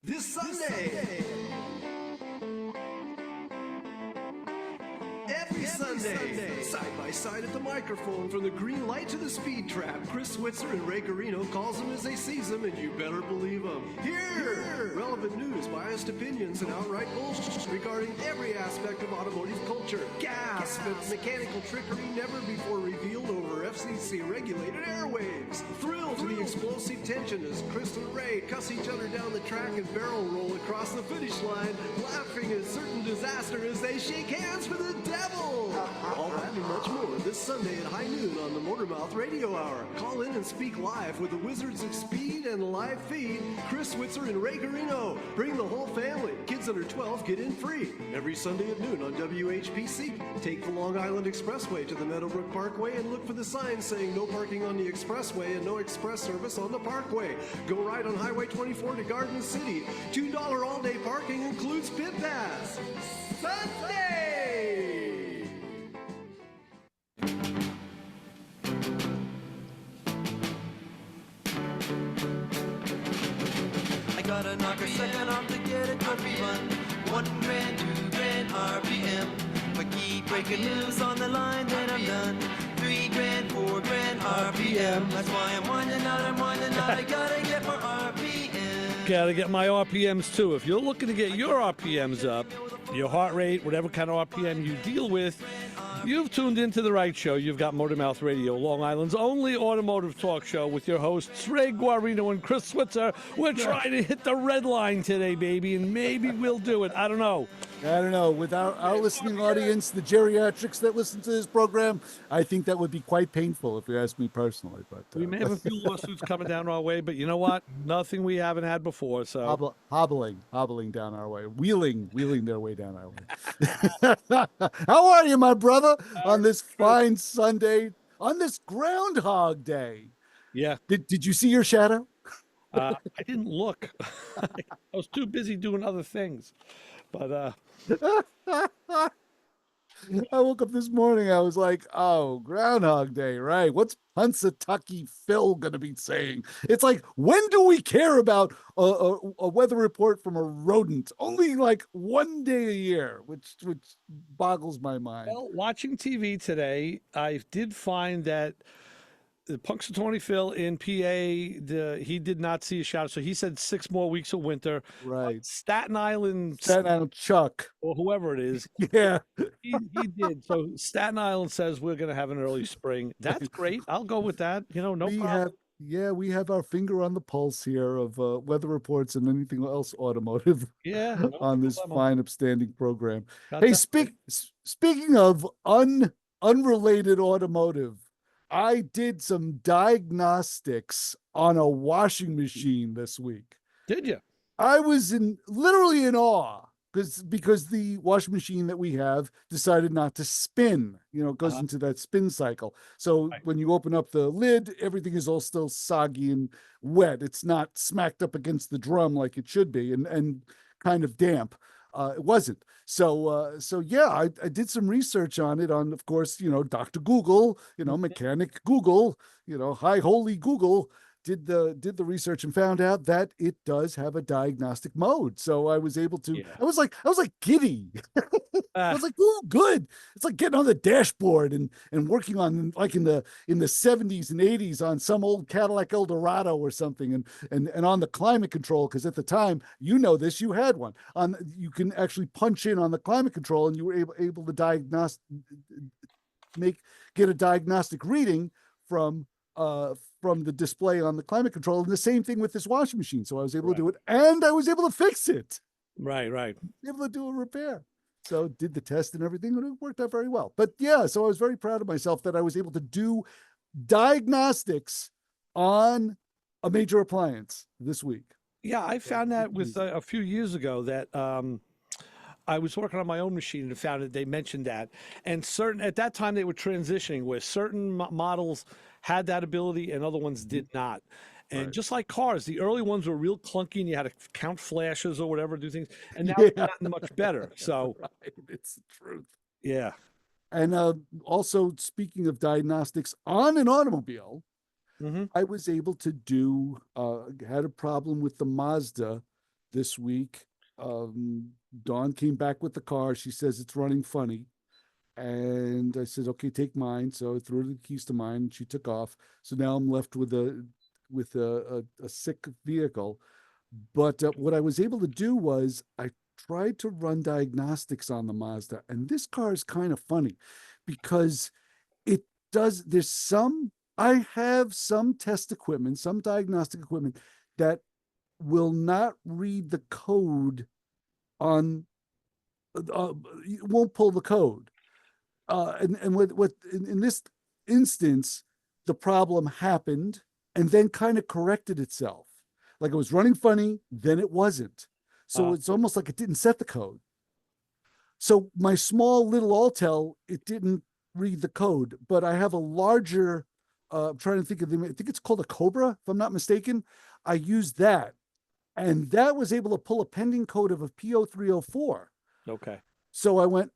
This Sunday. Every Sunday, side by side at the microphone, from the green light to the speed trap, Chris Switzer and Ray Carino calls them as they sees them, and you better believe them. Here, relevant news, biased opinions, and outright bullshit regarding every aspect of automotive culture. Gasp at mechanical trickery never before revealed over FCC-regulated airwaves. Thrill to the explosive tension as Chris and Ray cuss each other down the track and barrel roll across the finish line, laughing at certain disaster as they shake hands for the devil. All that and much more this Sunday at high noon on the MotorMouth Radio Hour. Call in and speak live with the Wizards of Speed and live feed, Chris Switzer and Ray Carino. Bring the whole family. Kids under 12 get in free. Every Sunday at noon on WHPC. Take the Long Island Expressway to the Meadowbrook Parkway and look for the sign saying no parking on the expressway and no express service on the parkway. Go right on Highway 24 to Garden City. $2 all-day parking includes pit pass. Sunday! I got a knock a second off to get a trophy run. 1 grand, 2 grand RPM. But keep breaking loose on the line, then I'm done. 3 grand, 4 grand RPM. That's why I'm winding out, I gotta get more RPM. Gotta get my RPMs too. If you're looking to get your RPMs up, your heart rate, whatever kind of RPM you deal with, you've tuned into the right show. You've got MotorMouth Radio, Long Island's only automotive talk show with your hosts, Ray Guarino and Chris Switzer. We're trying to hit the red line today, baby, and maybe we'll do it. I don't know. With our listening audience, the geriatrics that listen to this program, I think that would be quite painful if you ask me personally. But We may have a few lawsuits coming down our way, but you know what? Nothing we haven't had before. So hobbling down our way, wheeling their way down our way. How are you, my brother, on this fine Sunday, on this Groundhog Day? Yeah. Did you see your shadow? I didn't look. I was too busy doing other things. But I woke up this morning, I was like, oh, Groundhog Day, right? What's Punxsutawney Phil going to be saying? It's like, when do we care about a weather report from a rodent? Only like 1 day a year, which boggles my mind. well, watching TV today, I did find that the Punxsutawney Phil in PA, he did not see a shadow. So he said 6 more weeks of winter. Right. Staten Island Chuck. or whoever it is, Yeah. he did. So Staten Island says we're going to have an early spring. That's great. I'll go with that. No problem. We have our finger on the pulse here of weather reports and anything else automotive Yeah. No on this problemo. fine, upstanding program. Got Hey, that. speaking of unrelated automotive, I did some diagnostics on a washing machine this week. Did you? I was literally in awe because the washing machine that we have decided not to spin. It goes into that spin cycle. So Right. when you open up the lid, everything is all still soggy and wet. It's not smacked up against the drum like it should be, and kind of damp. It wasn't. So yeah, I did some research on it on, of course, Dr. Google, mechanic Google, high holy Google did the research and found out that it does have a diagnostic mode. So I was able to, Yeah. I was like giddy. I was like, oh, good. It's like getting on the dashboard and working on, like, in the 70s and 80s on some old Cadillac Eldorado or something, and on the climate control, because at the time, this, you had one you can actually punch in on the climate control, and you were able to get a diagnostic reading from the display on the climate control. And the same thing with this washing machine. So I was able to do it, and I was able to fix it. Right. Able to do a repair. So did the test and everything, and it worked out very well. But yeah, so I was very proud of myself that I was able to do diagnostics on a major appliance this week. Yeah, I found that with a few years ago that I was working on my own machine and found that they mentioned that. And at that time they were transitioning where certain models had that ability and other ones did not. And Right. just like cars, the early ones were real clunky and you had to count flashes or whatever, do things. And now it's gotten much better. So Right. It's the truth. yeah. And also, speaking of diagnostics on an automobile, Mm-hmm. I was able to do, had a problem with the Mazda this week. Dawn came back with the car. She says it's running funny. And I said, okay, take mine. So I threw the keys to mine and she took off. So now I'm left with a sick vehicle. But what I was able to do was I tried to run diagnostics on the Mazda. And this car is kind of funny because I have some test equipment, some diagnostic equipment that will not read the code on, won't pull the code. And what in this instance, the problem happened and then kind of corrected itself. Like it was running funny, then it wasn't. So it's almost like it didn't set the code. So my small little Altel, it didn't read the code, but I have a larger, I'm trying to think of them. I think it's called a Cobra, if I'm not mistaken. I used that, and that was able to pull a pending code of a P0304. Okay. So I went,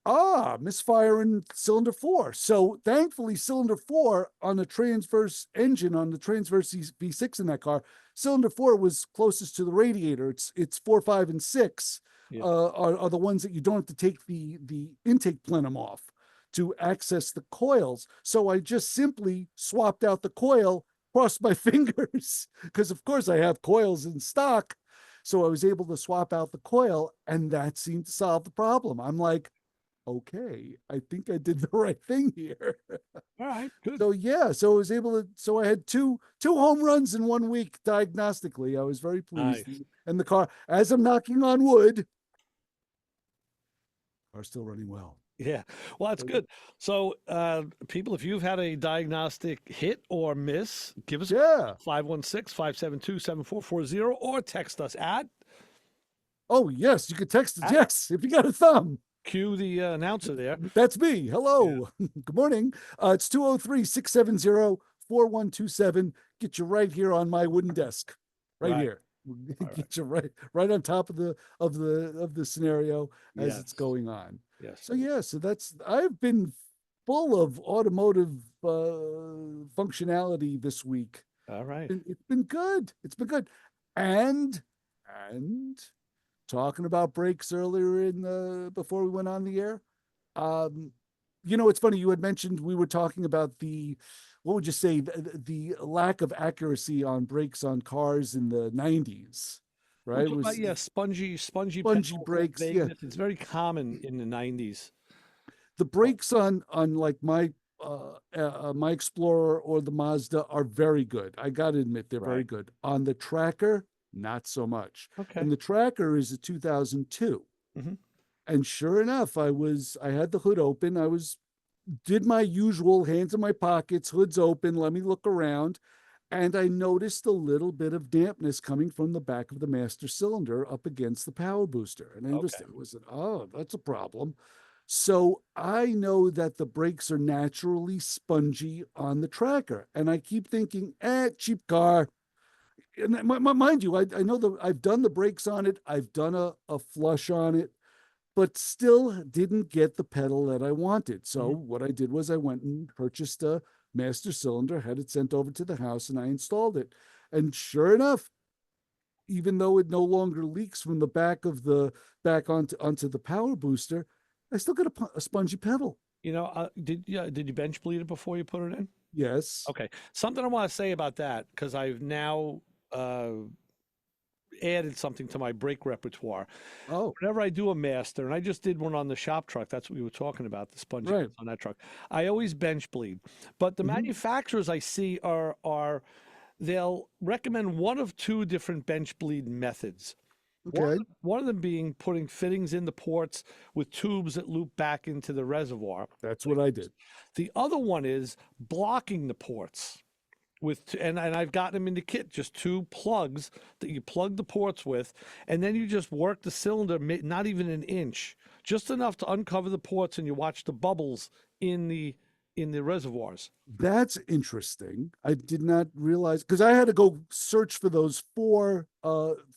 misfire in cylinder 4. So thankfully, cylinder 4 on the transverse engine, on the transverse V6 in that car, cylinder 4 was closest to the radiator. It's 4, 5, and 6 are the ones that you don't have to take the intake plenum off to access the coils. So I just simply swapped out the coil, crossed my fingers, because of course I have coils in stock. So I was able to swap out the coil, and that seemed to solve the problem. I'm like, okay, I think I did the right thing here. All right, good. So yeah, so I was able to, so I had two home runs in 1 week diagnostically. I was very pleased. Nice. And the car, as I'm knocking on wood, are still running well. Yeah, well, that's good. So, people, if you've had a diagnostic hit or miss, give us 516-572-7440 or text us at. Oh, yes, you could text us. Yes, if you got a thumb. Cue the announcer there. That's me. Hello. Yeah. Good morning. It's 203-670-4127. Get you right here on my wooden desk. Right here. Get you right on top of the scenario as it's going on. Yes. So I've been full of automotive functionality this week. All right. It's been good. It's been good. And talking about brakes earlier before we went on the air. It's funny, you had mentioned we were talking about what would you say, the lack of accuracy on brakes on cars in the 90s, right? Spongy brakes. Yeah. It's very common in the 90s. The brakes on like my Explorer or the Mazda are very good. I got to admit, they're very good. On the Tracker, not so much. Okay. And the Tracker is a 2002. Mm-hmm. And sure enough, I had the hood open. Did my usual, hands in my pockets, hood's open, let me look around. And I noticed a little bit of dampness coming from the back of the master cylinder up against the power booster. And I understood that's a problem. So I know that the brakes are naturally spongy on the Tracker. And I keep thinking, cheap car. And mind you, I know I've done the brakes on it. I've done a flush on it, but still didn't get the pedal that I wanted. So what I did was I went and purchased a master cylinder, had it sent over to the house, and I installed it. And sure enough, even though it no longer leaks from the back onto the power booster, I still got a spongy pedal. Did you bench bleed it before you put it in? Yes. Okay. Something I want to say about that, because I've now added something to my brake repertoire. Whenever I do a master, and I just did one on the shop truck, that's what we were talking about, the sponge on that truck. I always bench bleed. But the manufacturers I see they'll recommend one of two different bench bleed methods. Okay. One of them being putting fittings in the ports with tubes that loop back into the reservoir. That's what I did. The other one is blocking the ports and I've gotten them in the kit, just 2 plugs that you plug the ports with, and then you just work the cylinder, not even an inch, just enough to uncover the ports, and you watch the bubbles in the reservoirs. That's interesting. I did not realize, because I had to go search for those 4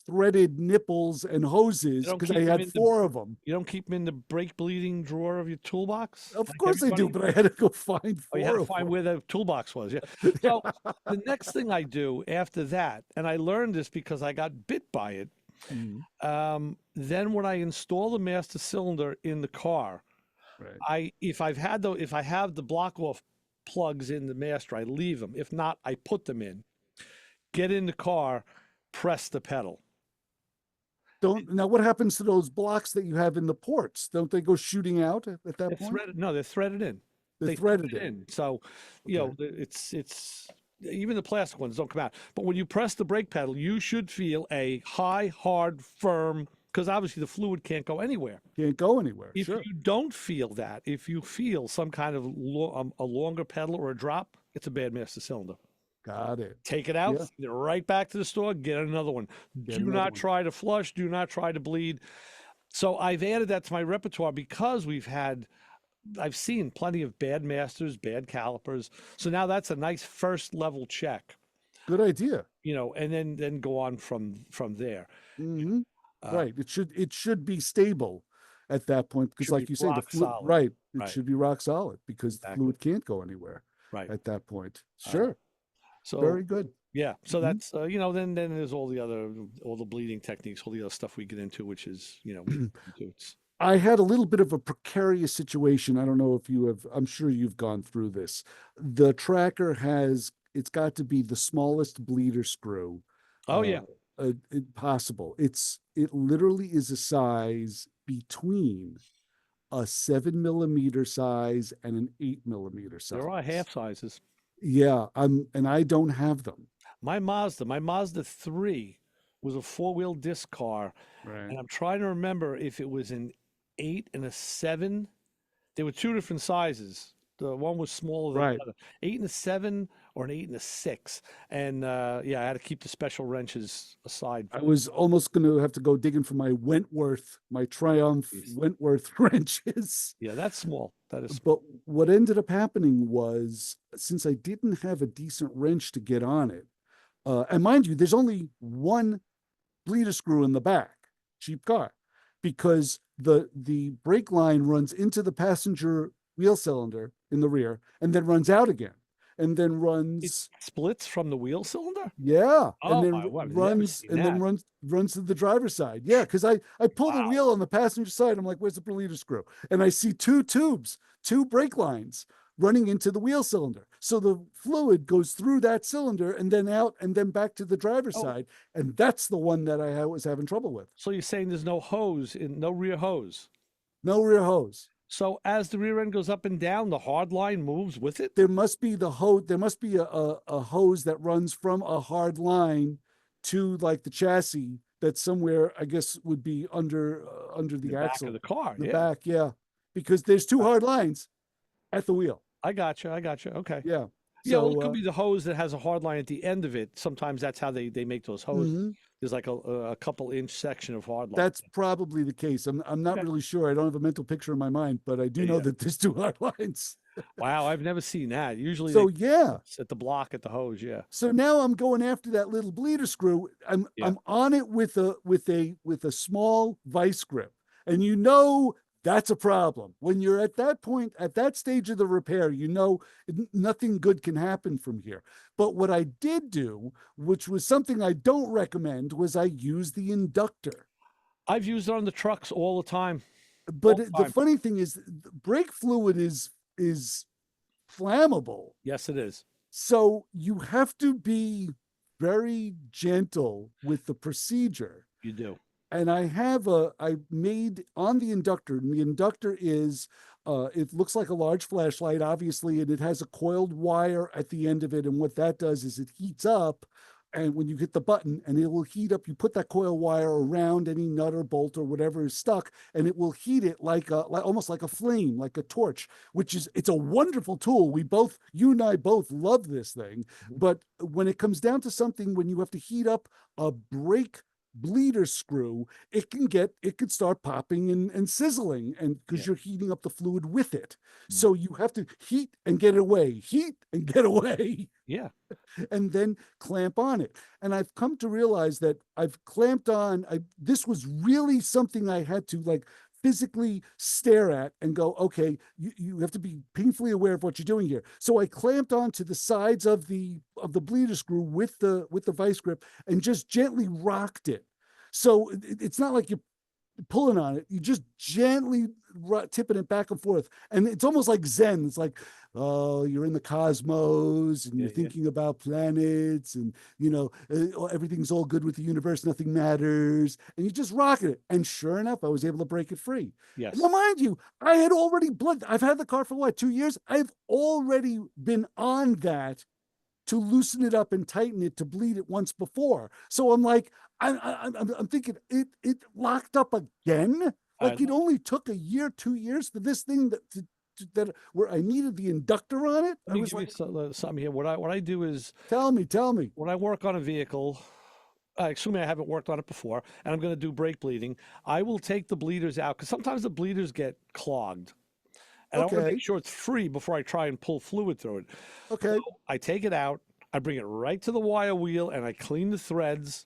threaded nipples and hoses, because I had 4 of them. You don't keep them in the brake bleeding drawer of your toolbox? Of course I do, but I had to go find 4. You had to find where the toolbox was. Yeah. So the next thing I do after that, and I learned this because I got bit by it, Mhm. Then when I install the master cylinder in the car, Right. if I have the block off plugs in the master, I leave them. If not, I put them in. Get in the car, press the pedal. Don't now. What happens to those blocks that you have in the ports? Don't they go shooting out at that They're point? threaded. No, they're threaded in. They're They threaded thread in. So, you know, it's even the plastic ones don't come out. But when you press the brake pedal, you should feel a high, hard, firm, because obviously the fluid can't go anywhere. Can't go anywhere. If Sure. you don't feel that, if you feel some kind of a longer pedal or a drop, it's a bad master cylinder. Got it. Take it out, Yeah. send it right back to the store, get another one. Get Do another not one. try to flush, do not try to bleed. So I've added that to my repertoire because I've seen plenty of bad masters, bad calipers. So now that's a nice first level check, Good idea. you know, and then go on from there. Hmm. Uh, Right. It should be stable at that point because, Should like be you say, the rock fluid. solid. Right. It Right. should be rock solid because the Exactly. fluid can't go anywhere Right. at that point. Sure. So Very good. yeah. So Mhm. that's you know, then there's all the bleeding techniques, all the other stuff we get into, which is, you know, it's I had a little bit of a precarious situation. I don't know if you have, I'm sure you've gone through this. The tracker it's got to be the smallest bleeder screw oh yeah. possible. It literally is a size between a 7 millimeter size and an 8 millimeter size. There are half sizes. Yeah, and I don't have them. My Mazda 3 was a four-wheel disc car, Right. and I'm trying to remember if it was an 8 and a 7. There were two different sizes. The one was smaller than Right. the other. 8 and a 7 or an 8 and a 6. And yeah, I had to keep the special wrenches aside. I was almost going to have to go digging for my Triumph Jeez. Wentworth wrenches. Yeah, that's small. That is But what ended up happening was, since I didn't have a decent wrench to get on it, and mind you, there's only one bleeder screw in the back, cheap car, because the brake line runs into the passenger wheel cylinder in the rear and then runs out again, and then it runs, splits from the wheel cylinder. yeah, Oh and then my word, I've never runs seen and then that. runs to the driver's side. Yeah, because I pull the Wow. wheel on the passenger side. I'm like, where's the bleeder screw? And I see two tubes, two brake lines running into the wheel cylinder. So the fluid goes through that cylinder and then out and then back to the driver's Oh. side. And that's the one that I was having trouble with. So you're saying there's no no rear hose. No rear hose. So as the rear end goes up and down, the hard line moves with it. There must be there must be a hose that runs from a hard line to like the chassis that somewhere, I guess, would be under the back axle. of the car. The Yeah, back, yeah. Because there's two hard lines at the wheel. I got you. Okay. Yeah. Yeah, well, it So, could be the hose that has a hard line at the end of it. Sometimes that's how they make those hoses. mhm. There's like a couple inch section of hard line. That's probably the case. I'm not Okay. really sure. I don't have a mental picture in my mind, but I do know Yeah. that there's two hard lines. Wow, I've never seen that. Usually So they yeah. at the block at the hose. Yeah. So now I'm going after that little bleeder screw. I'm on it with a small vice grip. And you know that's a problem. When you're at that point, at that stage of the repair, you know nothing good can happen from here. But what I did do, which was something I don't recommend, was I used the inductor. I've used it on the trucks all the time. But the the time. funny thing is, brake fluid is flammable. Yes, it is. So you have to be very gentle with the procedure. You do. And I made on the inductor, and the inductor is, it looks like a large flashlight, obviously, and it has a coiled wire at the end of it. And what that does is it heats up. And when you hit the button and it will heat up, you put that coil wire around any nut or bolt or whatever is stuck, and it will heat it like almost like a flame, like a torch, it's a wonderful tool. You and I both love this thing. Mhm. But when it comes down to something, when you have to heat up a brake bleeder screw, it could start popping and sizzling, and because you're heating up the fluid with it. So you have to heat and get away, Yeah. and then clamp on it. And I've come to realize that I've clamped on, this was really something I had to like physically stare at and go, okay, you have to be painfully aware of what you're doing here. So I clamped onto the sides of the bleeder screw with the vice grip and just gently rocked it. So it's not like you're pulling on it. You just gently tipping it back and forth. And it's almost like Zen. It's like, oh, you're in the cosmos and you're thinking about planets and, everything's all good with the universe. Nothing matters. And you just rocket it. And sure enough, I was able to break it free. Yes. Now, mind you, I had already I've had the car for what, 2 years? I've already been on that to loosen it up and tighten it to bleed it once before. So I'm like, I'm thinking it locked up again. Like it only took a year, 2 years for this thing that where I needed the inductor on it. Let me give you something here. What I do is tell me. When I work on a vehicle, assuming I haven't worked on it before, and I'm going to do brake bleeding, I will take the bleeders out because sometimes the bleeders get clogged. And I want to make sure it's free before I try and pull fluid through it. Okay. So I take it out, I bring it right to the wire wheel, and I clean the threads,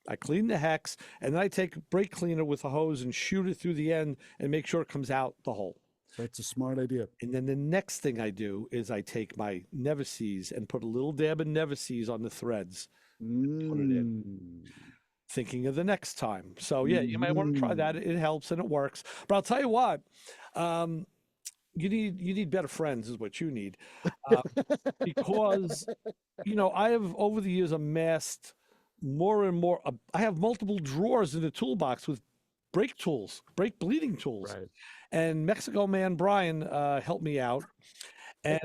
I clean the hex, and then I take a brake cleaner with a hose and shoot it through the end and make sure it comes out the hole. That's a smart idea. And then the next thing I do is I take my Never-Seez and put a little dab of Never-Seez on the threads. Put it in. Thinking of the next time. So yeah, you might want to try that. It helps and it works. But I'll tell you what, you need better friends is what you need, because I have over the years amassed more and more. I have multiple drawers in the toolbox with brake tools, brake bleeding tools. Right. And MatcoMan Brian helped me out, and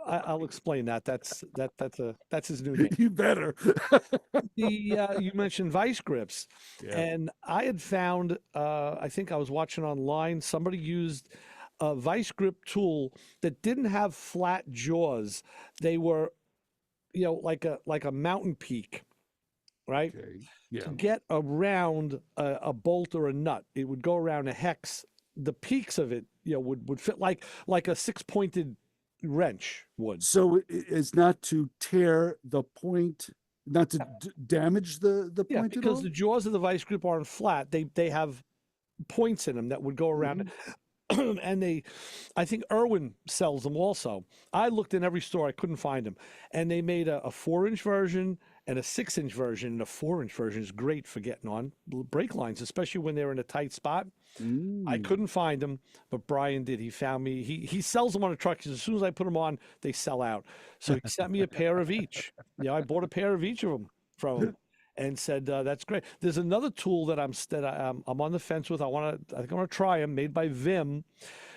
I'll explain that. That's his new name. You better. You mentioned vice grips, and I had found. I think I was watching online. Somebody used a vice grip tool that didn't have flat jaws. They were, like a mountain peak, right? Okay. Yeah. To get around a bolt or a nut, it would go around a hex. The peaks of it, would fit like a 6-pointed wrench would. So it's not to tear the point, not to damage the point. Yeah, because the jaws of the vice grip aren't flat. They have points in them that would go around it. And I think Irwin sells them also. I looked in every store, I couldn't find them. And they made a 4-inch version and a 6-inch version. And the 4-inch version is great for getting on brake lines, especially when they're in a tight spot. I couldn't find them, but Brian did. He found me. He sells them on a truck. As soon as I put them on, they sell out. So he sent me a pair of each. I bought a pair of each of them from him. And said, that's great. There's another tool that I'm on the fence with. I think I'm gonna try them. Made by Vim.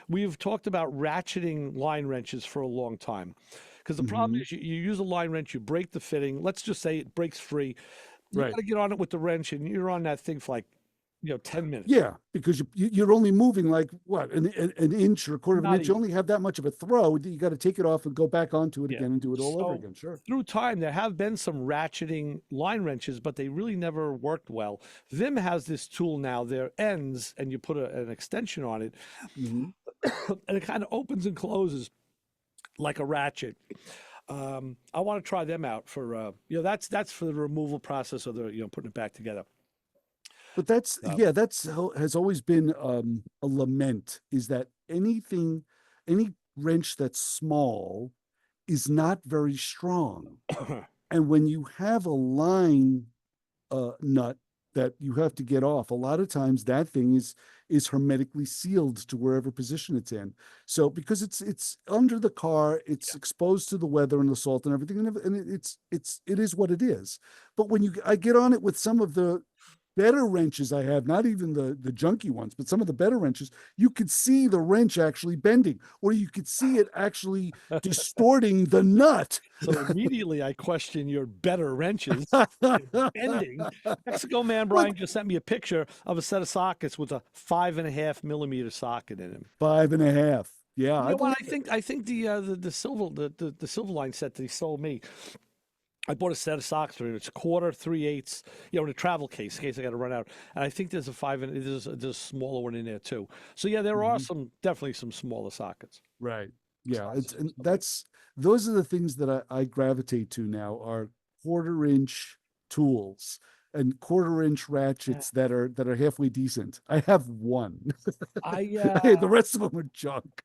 We've talked about ratcheting line wrenches for a long time, because the problem is you use a line wrench, you break the fitting. Let's just say it breaks free. You got to get on it with the wrench, and you're on that thing for like 10 minutes. Yeah, because you're only moving like what, an inch or a quarter of an inch. You only have that much of a throw. You got to take it off and go back onto it again and do it all over again. Sure. Through time, there have been some ratcheting line wrenches, but they really never worked well. Vim has this tool now. They're ends, and you put an extension on it, and it kind of opens and closes like a ratchet. I want to try them out for that's for the removal process, or the putting it back together. But that's has always been a lament, is that any wrench that's small is not very strong. And when you have a line nut that you have to get off, a lot of times that thing is hermetically sealed to wherever position it's in. So because it's under the car, it's exposed to the weather and the salt and everything, and it is what it is. But when I get on it with some of the better wrenches I have, not even the junky ones, but some of the better wrenches, you could see the wrench actually bending, or you could see it actually distorting the nut. So immediately I question your better wrenches bending. MatcoMan Brian just sent me a picture of a set of sockets with a 5.5 millimeter socket in them. 5.5. Yeah. I think the Silverline set that he sold me, I bought a set of sockets for it. It's 1/4, 3/8, in a travel case in case I got to run out. And I think there's there's a smaller one in there too. So yeah, there are definitely some smaller sockets. Right. Yeah. Those are the things that I gravitate to now, are 1/4-inch tools and 1/4-inch ratchets that are halfway decent. I have one. The rest of them are junk.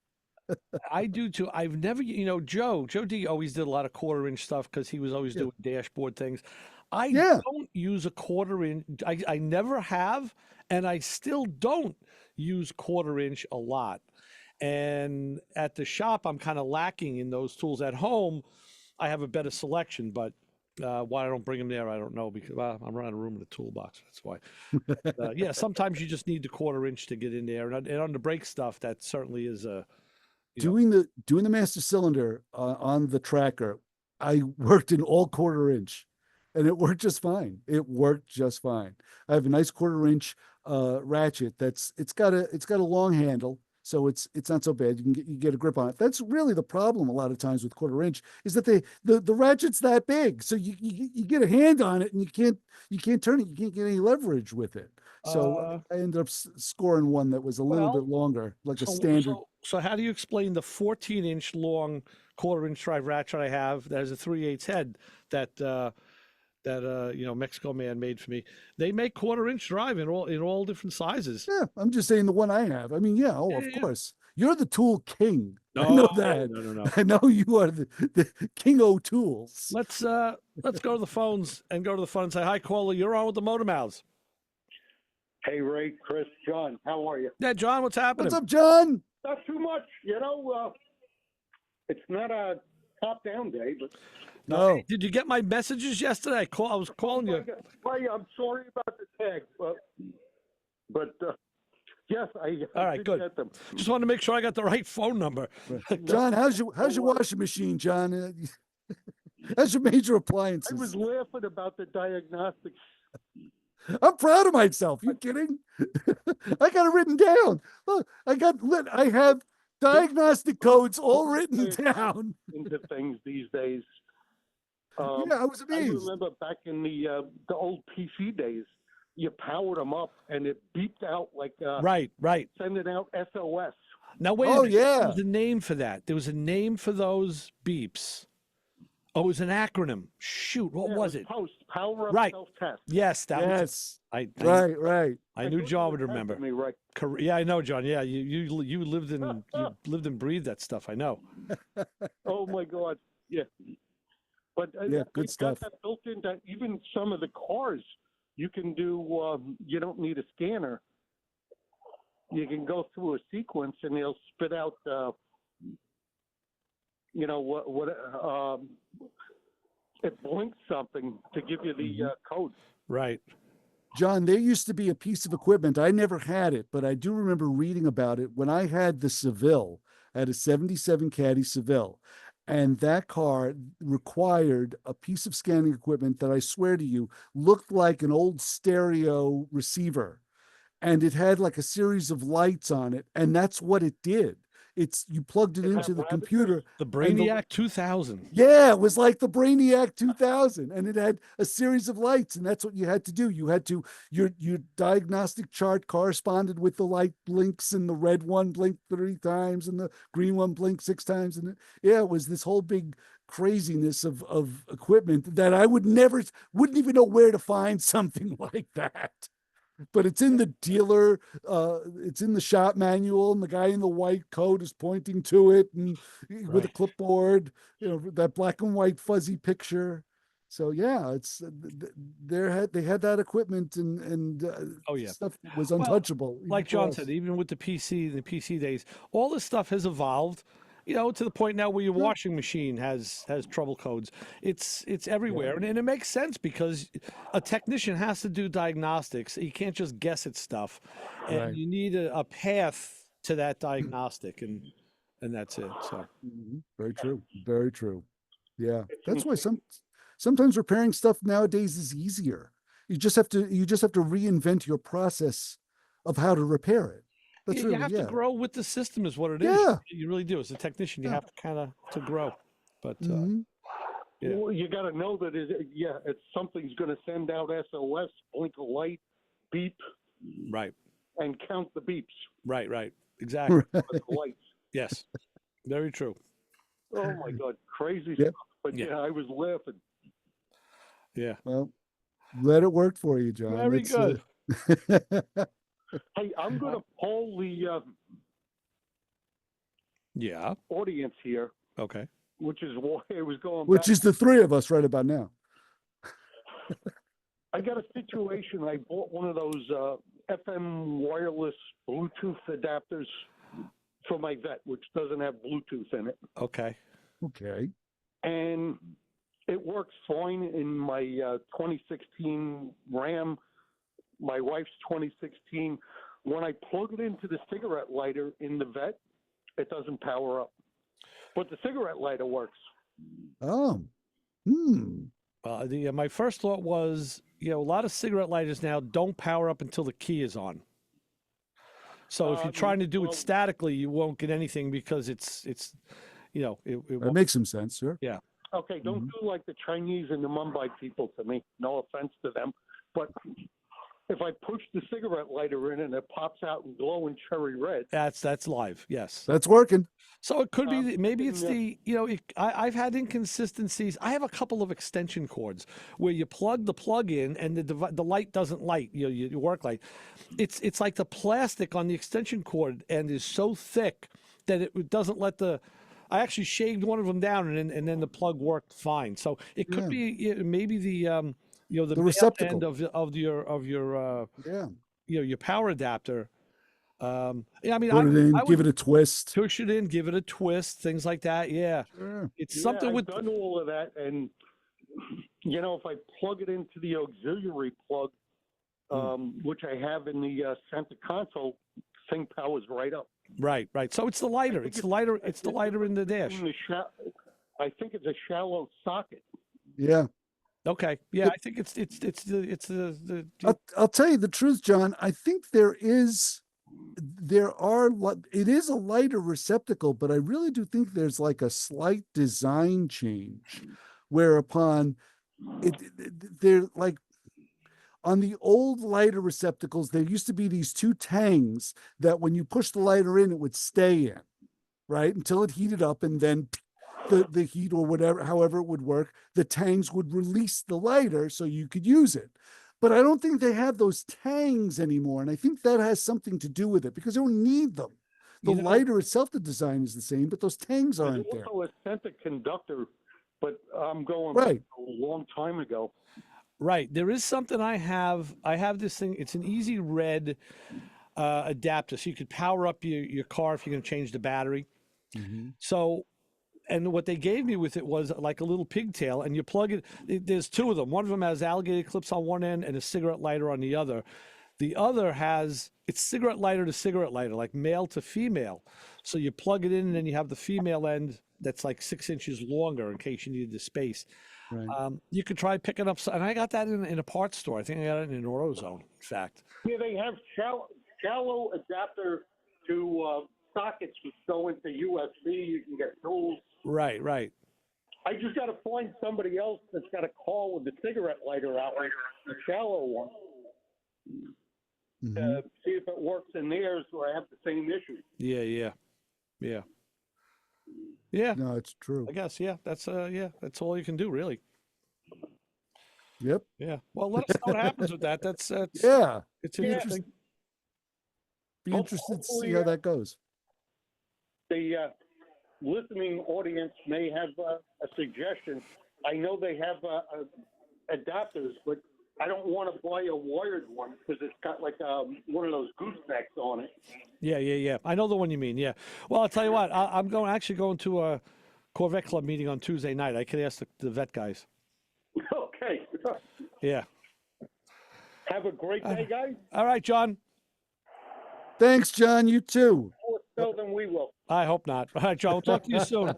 I do too. I've never, Joe D always did a lot of 1/4-inch stuff because he was always doing dashboard things. I Yeah. don't use a quarter inch. I never have, and I still don't use quarter inch a lot. And at the shop, I'm kind of lacking in those tools. At home, I have a better selection, but why I don't bring them there, I don't know, because I'm running a room in a toolbox. That's why. Yeah, sometimes you just need the quarter inch to get in there, and on the brake stuff, that certainly is a. Doing the master cylinder on the tracker, I worked in all quarter inch, and it worked just fine. It worked just fine. I have a nice quarter inch ratchet. It's got a long handle, so it's not so bad. You get a grip on it. That's really the problem a lot of times with quarter inch, is that the ratchet's that big, so you get a hand on it and you can't turn it. You can't get any leverage with it. So I ended up scoring one that was a little bit longer, like a standard. So how do you explain the 14-inch long quarter-inch drive ratchet I have that has a 3/8 head that MatcoMan made for me? They make quarter-inch drive in all different sizes. Yeah, I'm just saying the one I have. I mean, yeah, of course. You're the tool king. No, I know that. No. I know you are the king of tools. Let's go to the phones and go to the phone and say, hi, caller, you're on with the MotorMouths. Hey, Ray, Chris, John, how are you? Yeah, John, what's happening? What's up, John? Not too much. It's not a top-down day, but... No. Did you get my messages yesterday? I was calling you. Ray, I'm sorry about the tag, but yes, All right, did good. get them. Just wanted to make sure I got the right phone number. John, how's your washing machine, John? How's your major appliances? I was laughing about the diagnostics. I'm proud of myself. You kidding? I got it written down. Look, I have diagnostic codes all written down. Into things these days. Yeah, I was amazed. I remember back in the old PC days, you powered them up and it beeped out like Right. sending out SOS. Now wait. Oh, a minute. yeah. There was a name for that. There was a name for those beeps. Oh, it was an acronym. Shoot, what was it? Power up Right. self-test. Yes, that was. Yes. Right. I knew thought John you would were remember. testing me, right? Yeah, I know, John. Yeah, you lived and breathed that stuff. I know. Oh my God, yeah. But Yeah, good it's stuff. got that built into even some of the cars. You can do. You don't need a scanner. You can go through a sequence, and they'll spit out. It blinks something to give you the code. Right. John, there used to be a piece of equipment. I never had it, but I do remember reading about it when I had the Seville. I had a 77 Caddy Seville. And that car required a piece of scanning equipment that I swear to you looked like an old stereo receiver. And it had like a series of lights on it. And that's what it did. You plugged it into the computer. The Brainiac 2000. Yeah, it was like the Brainiac 2000, and it had a series of lights, and that's what you had to do. You had to your diagnostic chart corresponded with the light blinks, and the red one blinked 3 times, and the green one blinked 6 times, and it was this whole big craziness of equipment that I wouldn't even know where to find something like that. But it's in the dealer, it's in the shop manual, and the guy in the white coat is pointing to it and with a clipboard, that black and white fuzzy picture. So yeah, they had that equipment and stuff was untouchable. Like John said, even with the PC days, all this stuff has evolved. To the point now where your washing machine has trouble codes. It's everywhere, and it makes sense because a technician has to do diagnostics. You can't just guess at stuff, and you need a path to that diagnostic, and that's it. So very true, very true. Yeah, that's why sometimes repairing stuff nowadays is easier. You just have to reinvent your process of how to repair it. You have to grow with the system is what it is. Yeah. You really do. As a technician, you have to kind of to grow. But well, you got to know that it's something's going to send out SOS, blink a light, beep, right, and count the beeps. Right, exactly. Lights. Yes, very true. Oh my God, crazy stuff. But I was laughing. Yeah. Well, let it work for you, John. Very good. Hey, I'm going to poll the audience here. Okay. Which is why it was going Which back. is the 3 of us right about now. I got a situation. I bought one of those FM wireless Bluetooth adapters for my vet, which doesn't have Bluetooth in it. Okay. Okay. And it works fine in my 2016 Ram, my wife's 2016. When I plug it into the cigarette lighter in the vet, it doesn't power up. But the cigarette lighter works. Oh. My first thought was, a lot of cigarette lighters now don't power up until the key is on. So if you're trying to do it statically, you won't get anything because it's That makes some sense, sir. Yeah. Okay, don't do like the Chinese and the Mumbai people to me. No offense to them. But if I push the cigarette lighter in and it pops out in glowing cherry red. That's live. Yes. That's working. So it could be, maybe it's I've had inconsistencies. I have a couple of extension cords where you plug the plug in and the light doesn't light, your work light. It's like the plastic on the extension cord end is so thick that it doesn't let I actually shaved one of them down and then the plug worked fine. So it could be maybe the male receptacle end of your your power adapter. I mean, Put it in, I would give it a twist. push it in, give it a twist, things like that. Yeah, Sure. it's something with. I've done all of that, and if I plug it into the auxiliary plug, which I have in the center console, thing powers right up. Right. So it's the lighter. It's the lighter. It's the lighter in the dash. I think it's a shallow socket. Yeah. Okay. Yeah, I think it's the. I'll tell you the truth, John. I think it is a lighter receptacle, but I really do think there's like a slight design change, whereupon they're like on the old lighter receptacles, there used to be these two tangs that when you push the lighter in, it would stay in, right? Until it heated up, and then the heat or whatever, however it would work, the tangs would release the lighter so you could use it. But I don't think they have those tangs anymore. And I think that has something to do with it because they don't need them. The lighter itself, the design is the same, but those tangs aren't there. There's also a center conductor, but I'm going right. a long time ago. Right. There is something I have. I have this thing. It's an easy red adapter. So you could power up your car if you're going to change the battery. Mm-hmm. So, and what they gave me with it was like a little pigtail, and you plug it. There's two of them. One of them has alligator clips on one end and a cigarette lighter on the other. The other it's cigarette lighter to cigarette lighter, like male to female. So you plug it in, and then you have the female end that's like 6 inches longer in case you needed the space. Right. You could try picking up, and I got that in a parts store. I think I got it in an AutoZone, in fact. Yeah, they have shallow adapter to sockets which go into USB. You can get tools. Right. I just got to find somebody else that's got a call with the cigarette lighter out, a shallow one, to see if it works in theirs or I have the same issue. Yeah. No, it's true. I guess, that's all you can do, really. Yep. Yeah. Well, let us know what happens with that. That's yeah. It's interesting. Be interested to see how that goes. The listening audience may have a suggestion. I know they have adapters, but I don't want to buy a wired one because it's got like one of those goosenecks on it. Yeah. I know the one you mean. Yeah. Well, I'll tell you what. I'm actually going to a Corvette Club meeting on Tuesday night. I could ask the vet guys. Okay. Yeah. Have a great day, guys. All right, John. Thanks, John. You too. More so than we will. I hope not. All right, John. We'll talk to you soon.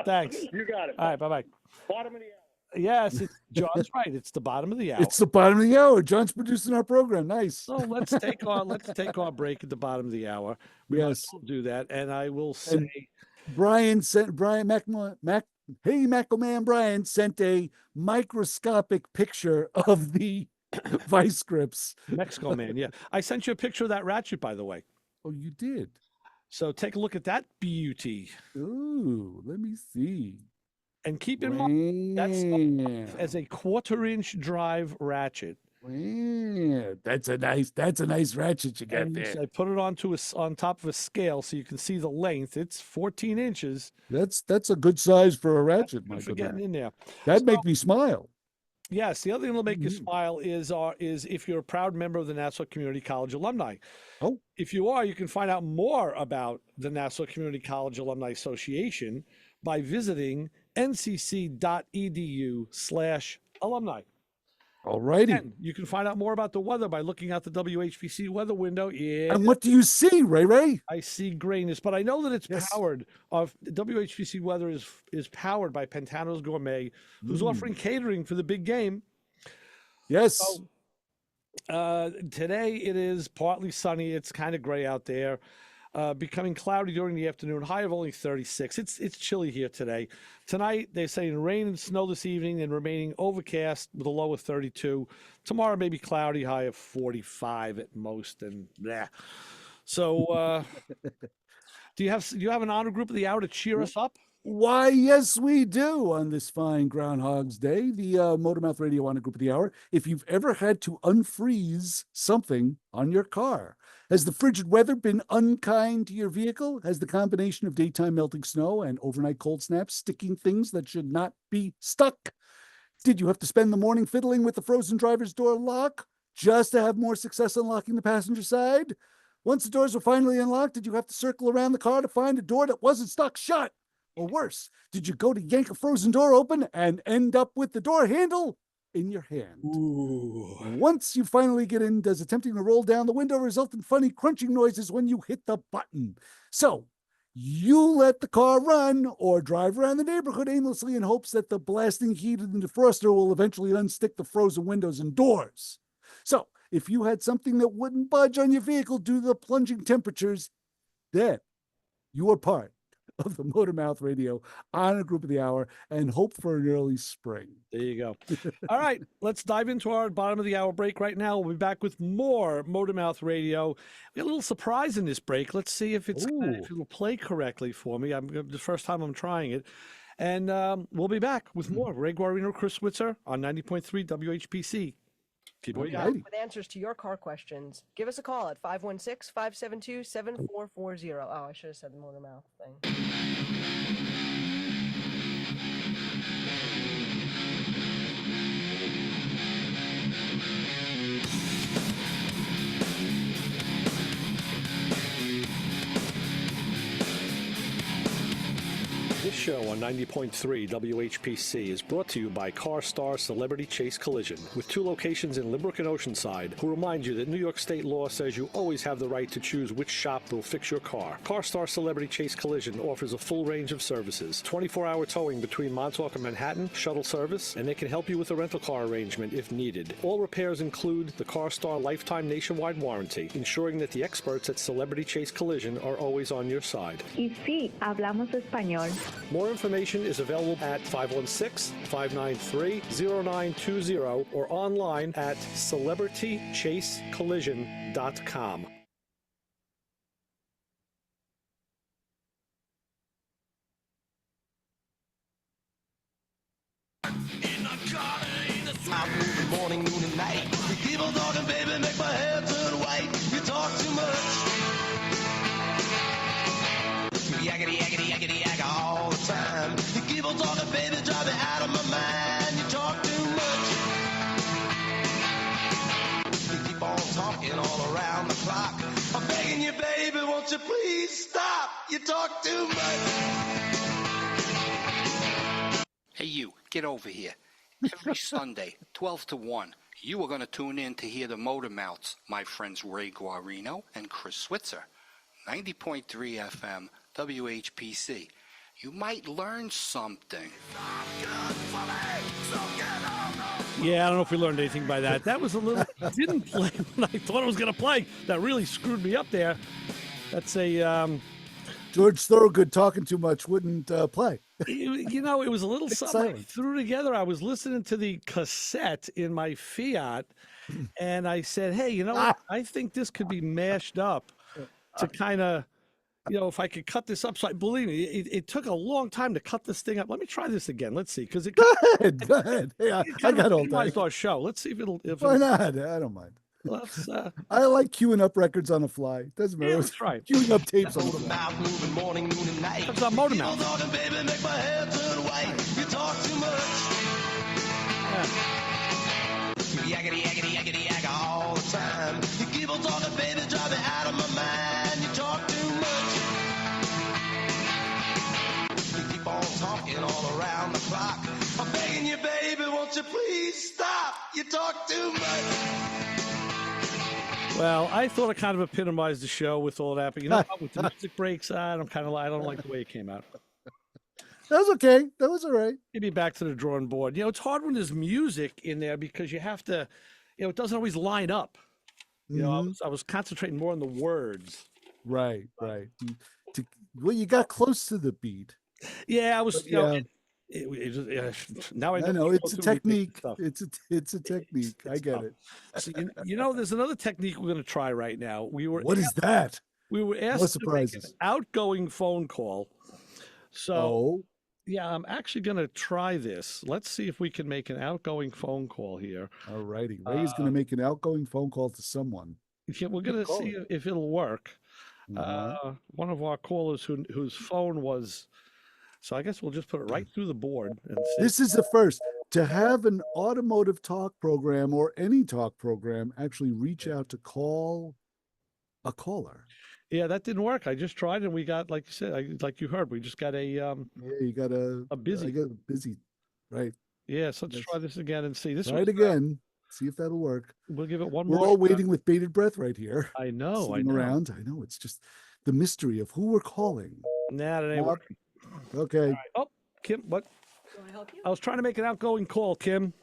Thanks. You got it. All right. Bye-bye. Bottom of the hour. Yes, John's right. It's the bottom of the hour. It's the bottom of the hour. John's producing our program. Nice. So let's take our break at the bottom of the hour. Yes. We'll do that. And I will say MatcoMan Brian sent a microscopic picture of the vice grips. MatcoMan, yeah. I sent you a picture of that ratchet, by the way. Oh, you did? So take a look at that beauty. Ooh, let me see. And keep in mind, that's as a 1/4-inch drive ratchet. That's a nice ratchet you got there. I put it on top of a scale so you can see the length. It's 14 inches. That's a good size for a ratchet, my for getting in there. That'd make me smile. Yes, the other thing that'll make you smile is if you're a proud member of the Nassau Community College alumni. Oh. If you are, you can find out more about the Nassau Community College Alumni Association by visiting ncc.edu/alumni. All righty. And you can find out more about the weather by looking out the WHPC weather window. Yeah. And what do you see, Ray Ray? I see grayness, but I know that it's Yes. powered. WHPC weather is powered by Pantano's Gourmet, who's offering catering for the big game. Yes. So, today it is partly sunny. It's kind of gray out there. Becoming cloudy during the afternoon. High of only 36. It's chilly here today. Tonight they're saying rain and snow this evening and remaining overcast with a low of 32. Tomorrow maybe cloudy, high of 45 at most. And yeah. So do you have an honor group of the hour to cheer us up? Why, yes, we do on this fine Groundhog's Day, the MotorMouth Radio Honor Group of the Hour. If you've ever had to unfreeze something on your car, has the frigid weather been unkind to your vehicle? Has the combination of daytime melting snow and overnight cold snaps sticking things that should not be stuck? Did you have to spend the morning fiddling with the frozen driver's door lock just to have more success unlocking the passenger side? Once the doors were finally unlocked, did you have to circle around the car to find a door that wasn't stuck shut? Or worse, did you go to yank a frozen door open and end up with the door handle in your hand? Ooh. Once you finally get in, does attempting to roll down the window result in funny crunching noises when you hit the button? So you let the car run or drive around the neighborhood aimlessly in hopes that the blasting heat of the defroster will eventually unstick the frozen windows and doors. So if you had something that wouldn't budge on your vehicle due to the plunging temperatures, then you are part of the MotorMouth Radio Honor Group of the Hour and hope for an early spring. There you go. All right, let's dive into our bottom of the hour break right now. We'll be back with more MotorMouth Radio. We got a little surprise in this break. Let's see if it'll play correctly for me. The first time I'm trying it. And we'll be back with more. Ray Guarino, Chris Switzer on 90.3 WHPC. Keep it going. With answers to your car questions. Give us a call at 516-572-7440. Oh, I should have said the MotorMouth thing. This show on 90.3 WHPC is brought to you by CarStar Celebrity Chase Collision, with 2 locations in Lynbrook and Oceanside, who remind you that New York state law says you always have the right to choose which shop will fix your car. CarStar Celebrity Chase Collision offers a full range of services, 24-hour towing between Montauk and Manhattan, shuttle service, and they can help you with a rental car arrangement if needed. All repairs include the CarStar Lifetime Nationwide Warranty, ensuring that the experts at Celebrity Chase Collision are always on your side. Y sí, hablamos español. More information is available at 516-593-0920 or online at celebritychasecollision.com. Moving morning, noon, and night. You keep on talking, baby, make my hair turn white. You talk too much. You yakety, yakety, yakety, yakka all the time. You keep on talking, baby, drive me out of my mind. You talk too much. You keep on talking all around the clock. I'm begging you, baby, won't you please stop? You talk too much. Hey, you, get over here. Every Sunday, 12 to 1, you are going to tune in to hear the MotorMouths, my friends Ray Guarino and Chris Switzer. 90.3 FM, WHPC. You might learn something. Yeah, I don't know if we learned anything by that. That was a little, didn't play when I thought it was going to play. That really screwed me up there. That's a... George Thorogood talking too much wouldn't play. You know, it was a little something I silent. threw together. I was listening to the cassette in my Fiat, and I said, hey, you know what? I think this could be mashed up to kind of, you know, if I could cut this up. So believe me, it took a long time to cut this thing up. Let me try this again. Let's see, because it Go ahead. Hey, I got all day. our show. Let's see if it'll. Why not? I don't mind. Let's, I like queuing up records on the fly. Doesn't matter. yeah, that's right. Queuing up tapes on the fly. Mouth moving morning, noon, and night. That's not MotorMouth. Keep on talking, baby, make my hair turn white. You talk too much. Yeah. You yakety, yakety, yakety, yakka all the time. You keep on talking, baby, drive me out of my mind. You talk too much. You keep on talking all around the clock. I'm begging you, baby, won't you please stop? You talk too much. Well, I thought it kind of epitomized the show with all that, but you know, with the music breaks, I don't like the way it came out. That was okay. That was all right. Maybe back to the drawing board. You know, it's hard when there's music in there because you have to, you know, it doesn't always line up. You know, I was concentrating more on the words. Right. Well, you got close to the beat. Yeah, I was. But, You know, yeah. now I I know people it's a do remix technique. stuff. It's a technique. I get it. So, you know, there's another technique we're going to try right now. What is that? We were No asked to make an surprises. outgoing phone call. So, Oh, yeah, I'm actually going to try this. Let's see if we can make an outgoing phone call here. all righty. Ray is going to make an outgoing phone call to someone. Yeah, we're going to see if it'll work. Uh-huh. One of our callers whose phone was, so I guess we'll just put it right through the board and see. This is the first to have an automotive talk program or any talk program actually reach out to call a caller. Yeah, that didn't work. I just tried and we got, like you said, like you heard, we just got Yeah, you got a busy. I got a busy, right? Yeah, so let's try this again and see. This Try it again. See if that'll work. We'll give it one We're more all shot. waiting with bated breath right here. I know. Sitting around. I know. It's just the mystery of who we're calling. Nah, that ain't Nope. working. Okay. Oh, Kim, what? Do I help you? I was trying to make an outgoing call, Kim.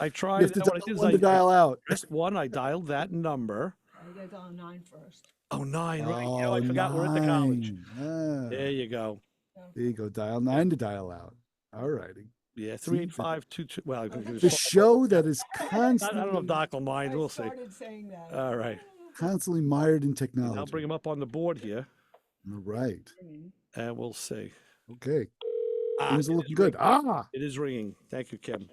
I You tried. have to and what I dial did is one to dial out. pressed one. I dialed that number. You gotta dial 9 first. Oh, 9, right? Oh, You know, I forgot we're at the college. 9. Ah, There you go. there you go. Dial 9 to dial out. All righty. Yeah, See, 38522. Well, The show that is I don't know if constantly, Doc will mind. We'll see. started saying that. All right. constantly mired in I'll technology. bring him up on the board here, All right. and we'll see. Okay. Ah, Things are it looking is good. ringing. Ah, It is ringing. Thank you, Kim.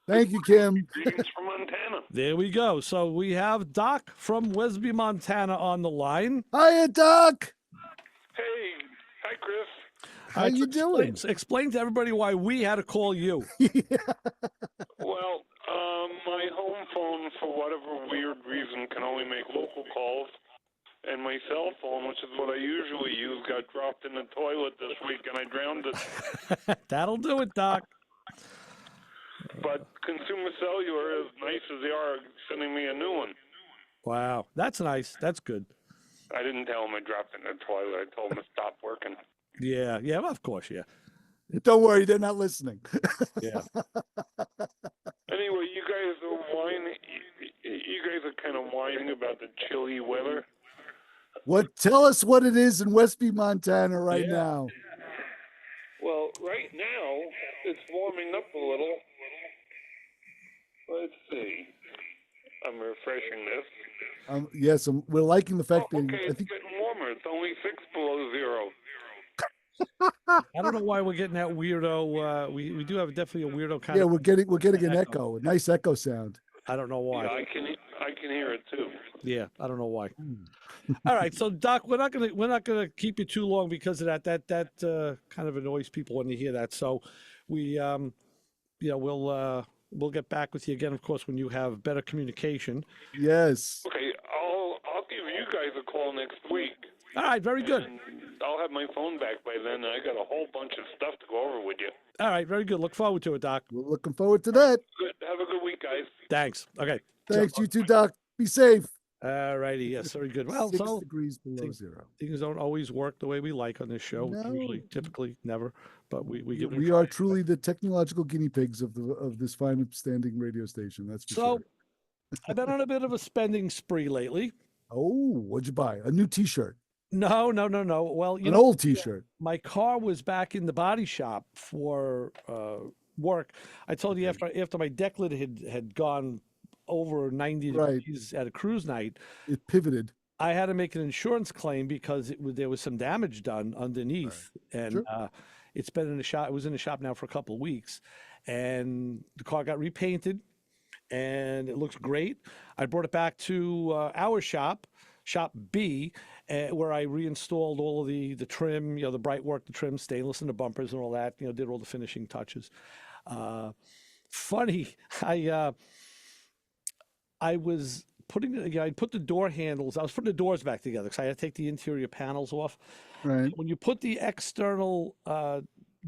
thank you, Kim. Greetings from Montana. There we go. So we have Doc from Wesby, Montana on the line. Hiya, Doc. Hey, hi, Chris. How you doing? Explain to everybody why we had to call you. Well, my home phone, for whatever weird reason, can only make local calls. And my cell phone, which is what I usually use, got dropped in the toilet this week, and I drowned it. That'll do it, Doc. But Consumer Cellular, as nice as they are, sending me a new one. Wow, that's nice. That's good. I didn't tell them I dropped it in the toilet. I told them to stop working. Yeah, well, of course, yeah. Don't worry, they're not listening. Yeah. Anyway, you guys are whining. You guys are kind of whining about the chilly weather. What? Tell us what it is in Westby, Montana right now. Well, right now it's warming up a little. Let's see. I'm refreshing this. Yes, we're liking the fact Oh, that okay, I it's think getting warmer. It's only 6 below zero. I don't know why we're getting that weirdo. We do have definitely a weirdo kind of. we're getting an echo, a nice echo sound. I don't know why. Yeah, I can hear it too. Yeah, I don't know why. All right, so Doc, we're not gonna keep you too long because of that. That kind of annoys people when you hear that. So we we'll get back with you again, of course, when you have better communication. Yes. Okay, I'll give you guys a call next week. All right, very good. And I'll have my phone back by then. And I got a whole bunch of stuff to go over with you. All right, very good. Look forward to it, Doc. We're looking forward to that. Good. Have a good week, guys. Thanks. Okay. Thanks, you too, Doc. Be safe. All righty. Yes, very good. Well, 6 so degrees below zero. things don't always work the way we like on this show. No. Usually, typically, never. But we give it a We try. are truly the technological guinea pigs of this fine upstanding radio station. That's for So, sure. I've been on a bit of a spending spree lately. Oh, what'd you buy? A new T-shirt, No. Well, an old T-shirt. my car was back in the body shop for work. I told you after my deck lid had gone over 90 Right. degrees at a cruise night, It pivoted. I had to make an insurance claim because there was some damage done underneath, and Sure. it's been in the shop. It was in the shop now for a couple of weeks, and the car got repainted, and it looks great. I brought it back to our shop, Shop B, where I reinstalled all of the trim, the bright work, the trim, stainless, and the bumpers and all that. Did all the finishing touches. funny. I was putting, I put the door handles. I was putting the doors back together because I had to take the interior panels off. Right. When you put the external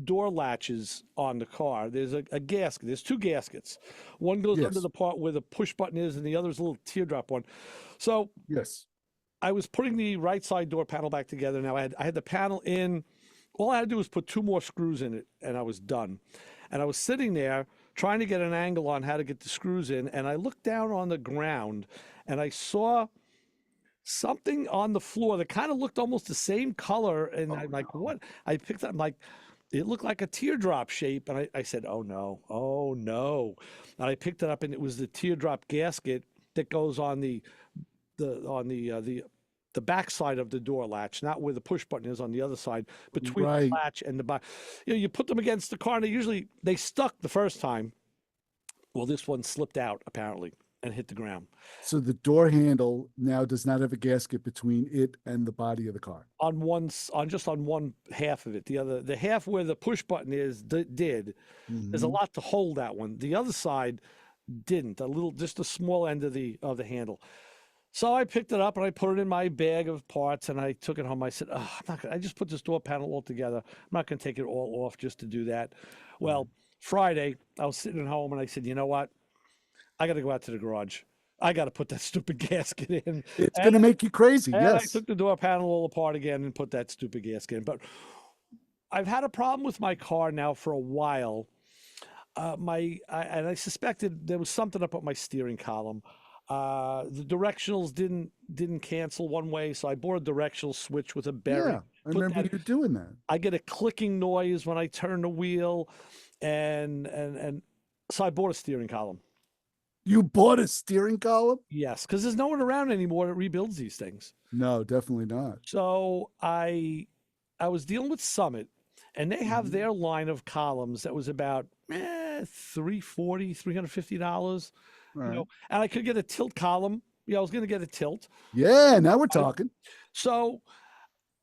door latches on the car, there's a gasket. There's two gaskets. One goes under Yes. the part where the push button is, and the other's a little teardrop one. So Yes. I was putting the right side door panel back together. Now I had the panel in. All I had to do was put 2 more screws in it, and I was done. And I was sitting there trying to get an angle on how to get the screws in, and I looked down on the ground, and I saw something on the floor that kind of looked almost the same color. And I'm like, what? I picked up, I'm like, it looked like a teardrop shape. And I said, oh no, oh no. And I picked it up, and it was the teardrop gasket that goes on the back side of the door latch, not where the push button is, on the other side, between the Right. latch and the back. You know, you put them against the car, and they stuck the first time. Well, this one slipped out apparently and hit the ground. So the door handle now does not have a gasket between it and the body of the car. On just on one half of it. The half where the push button is did. There's a Mhm. lot to hold that one. The other side didn't. Just a small end of the handle. So I picked it up and I put it in my bag of parts, and I took it home. I said, oh, I just put this door panel all together. I'm not going to take it all off just to do that. Well, Friday, I was sitting at home, and I said, you know what? I got to go out to the garage. I got to put that stupid gasket in. It's going to make you crazy. And I Yes. took the door panel all apart again and put that stupid gasket in. But I've had a problem with my car now for a while. And I suspected there was something up with my steering column. The directionals didn't cancel one way, so I bought a directional switch with a bearing. Yeah. I Put remember that- you doing that. I get a clicking noise when I turn the wheel, and so I bought a steering column. You bought a steering column? Yes, because there's no one around anymore that rebuilds these things. No, definitely not. So I was dealing with Summit, and they have Mhm. their line of columns that was about $340, $350. All You right. know, and I could get a tilt column. Yeah, I was going to get a tilt. Yeah, now we're talking. So,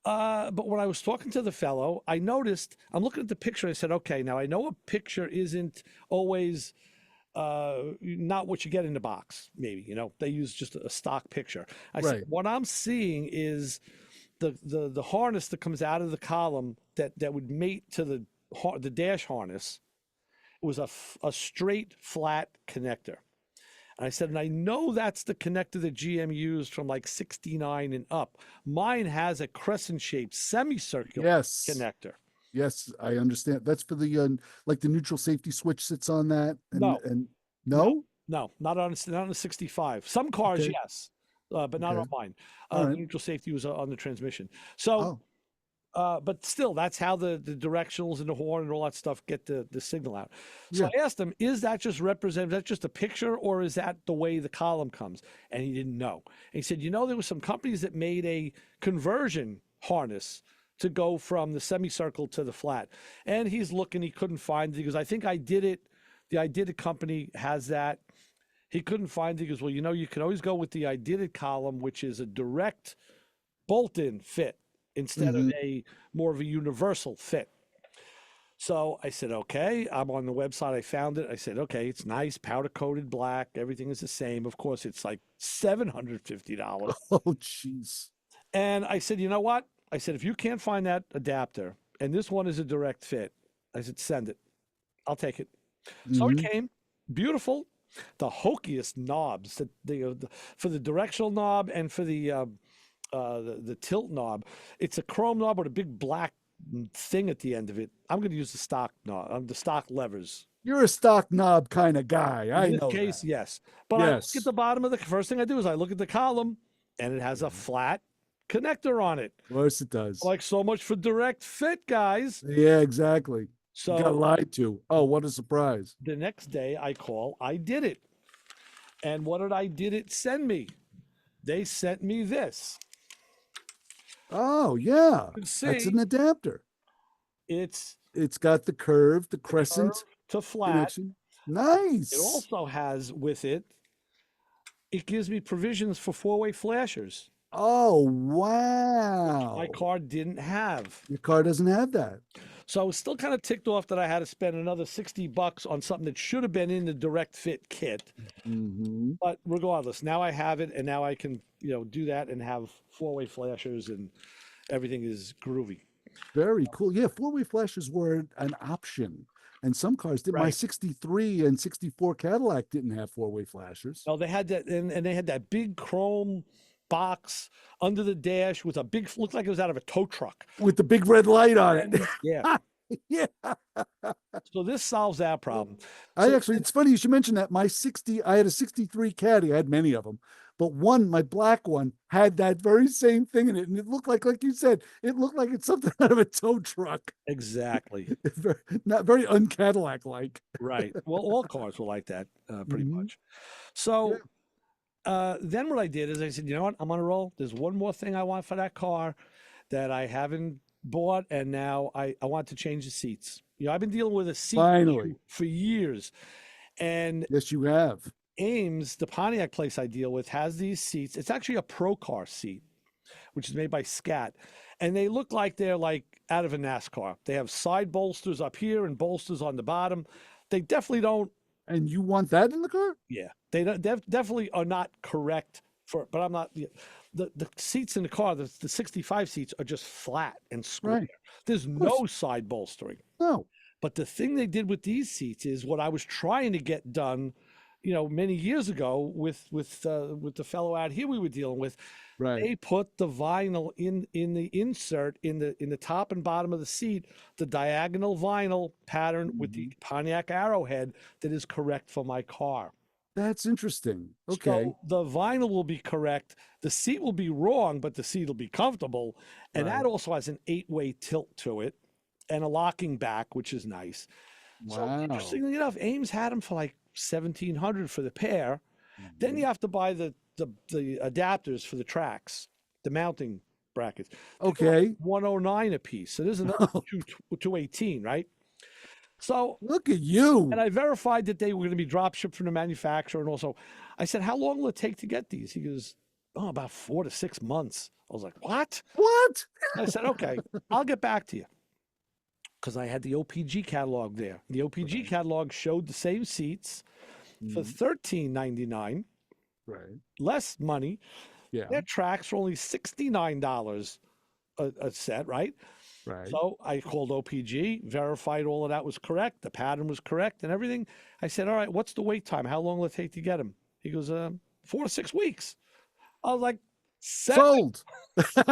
but when I was talking to the fellow, I noticed, I'm looking at the picture. I said, okay, now I know a picture isn't always not what you get in the box. Maybe, you know, they use just a stock picture. I said, Right. what I'm seeing is the harness that comes out of the column that would mate to the dash harness. It was a straight flat connector. And I said, and I know that's the connector that GM used from like 69 and up. Mine has a crescent-shaped semicircular Yes. connector. Yes, I understand. That's for the like the neutral safety switch sits on that. And, No. And no? No, not on a 65. Some cars, Okay. yes, but not on Okay. mine. All The right. neutral safety was on the transmission. So, Oh, but still, that's how the directionals and the horn and all that stuff get the signal out. So Yeah. I asked him, is that just representative? Is that just a picture, or is that the way the column comes? And he didn't know. And he said, you know, there were some companies that made a conversion harness to go from the semicircle to the flat. And he's looking, he couldn't find it. He goes, I think I did it. The IDIDIT company has that. He couldn't find it. He goes, well, you know, you can always go with the IDIDIT column, which is a direct bolt-in fit instead of more of a universal fit. So I said, okay, I'm on the website. I found it. I said, okay, it's nice, powder coated black. Everything is the same. Of course, it's like $750. oh, jeez. And I said, you know what? I said, if you can't find that adapter and this one is a direct fit, I said, send it. I'll take it. So it came, beautiful. The hokiest knobs for the directional knob and for the tilt knob. It's a chrome knob with a big black thing at the end of it. I'm going to use the stock knob, the stock levers. You're a stock knob kind of guy. I In this know case, that. yes. But I look Yes. at the bottom of the first thing I do is I look at the column, and it has a flat connector on it. Of course it does. Like so much for direct fit, guys. Yeah, exactly. You got So lied to. Oh, what a surprise. the next day I call IDIDIT. And what did IDIDIT send me? They sent me this. Oh, yeah. You can That's see an adapter. it's It's got the curve, the crescent curved to flat. connection. Nice. It also has with it, it gives me provisions for four-way flashers. Oh, wow. My car didn't have. Your car doesn't have that. So I was still kind of ticked off that I had to spend another $60 on something that should have been in the direct fit kit. Mm-hmm. But regardless, now I have it, and now I can, do that and have four-way flashers, and everything is groovy. Very cool. Yeah, four-way flashes were an option. And some cars did. My Right. 63 and 64 Cadillac didn't have four-way flashers. Oh, they had that, and they had that big chrome box under the dash with a big, looked like it was out of a tow truck. With the big red light on it. Yeah. Yeah. So this solves that problem. It's funny you should mention that. I had a 63 Caddy. I had many of them, but my black one had that very same thing in it. And it looked like you said, it looked like it's something out of a tow truck. Exactly. Not very un-Cadillac like. Right. Well, all cars were like that, pretty Mhm. much. So then what I did is I said, you know what? I'm on a roll. There's one more thing I want for that car that I haven't bought, and now I want to change the seats. I've been dealing with a seat Finally. issue for years. And Yes, you have. Ames, the Pontiac place I deal with, has these seats. It's actually a Pro Car seat, which is made by Scat. And they look like they're like out of a NASCAR. They have side bolsters up here and bolsters on the bottom. They definitely don't. And you want that in the car? Yeah, they definitely are not correct for. But I'm not. The seats in the car, the 65 seats, are just flat and square. Right. There's no side bolstering. No. But the thing they did with these seats is what I was trying to get done, many years ago with the fellow out here we were dealing with. Right. They put the vinyl in the insert in the top and bottom of the seat, the diagonal vinyl pattern with the Pontiac arrowhead that is correct for my car. That's interesting. Okay. So the vinyl will be correct. The seat will be wrong, but the seat will be comfortable. And that also has an 8-way tilt to it and a locking back, which is nice. Wow. So interestingly enough, Ames had them for like $1,700 for the pair. Then you have to buy the adapters for the tracks, the mounting brackets. Okay. $109 a piece. So there's another $218, right? So look at you. And I verified that they were going to be drop shipped from the manufacturer. And also, I said, how long will it take to get these? He goes, about 4 to 6 months. I was like, what? What? I said, okay, I'll get back to you. Because I had the OPG catalog there. The OPG catalog showed the same seats for $13.99. Right. Less money. Yeah. Their tracks were only $69 a set, right? Right. So I called OPG, verified all of that was correct. The pattern was correct and everything. I said, all right, what's the wait time? How long will it take to get them? He goes, 4 to 6 weeks. I was like, sold. So,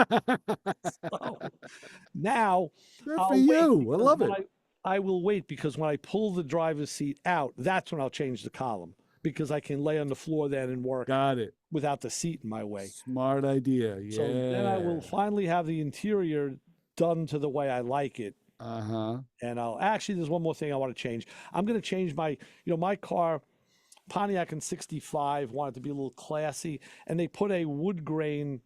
now, good for you. I love it. I will wait because when I pull the driver's seat out, that's when I'll change the column because I can lay on the floor then and work. Got it. Without the seat in my way. Smart idea. Yeah. So then I will finally have the interior done to the way I like it. And there's one more thing I want to change. I'm going to change my car, Pontiac in 65, wanted to be a little classy, and they put a wood grain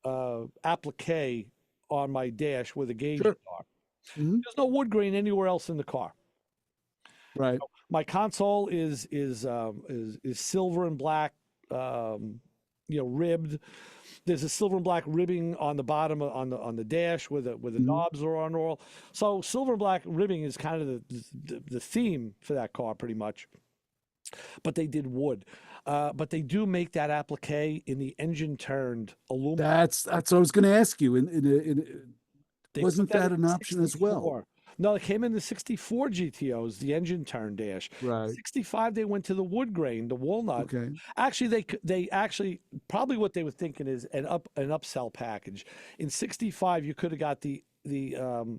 applique on my dash where the gauges are. There's no wood grain anywhere else in the car. Right. My console is silver and black, ribbed. There's a silver and black ribbing on the bottom on the dash where the knobs are on all. So silver and black ribbing is kind of the theme for that car pretty much. But they did wood. But they do make that applique in the engine turned aluminum. That's what I was going to ask you. Wasn't that an option 64. as well? No, it came in the 64 GTOs, the engine turn dash. Right. 65, they went to the wood grain, the walnut. Okay. Actually, they actually probably what they were thinking is an upsell package. In 65, you could have got the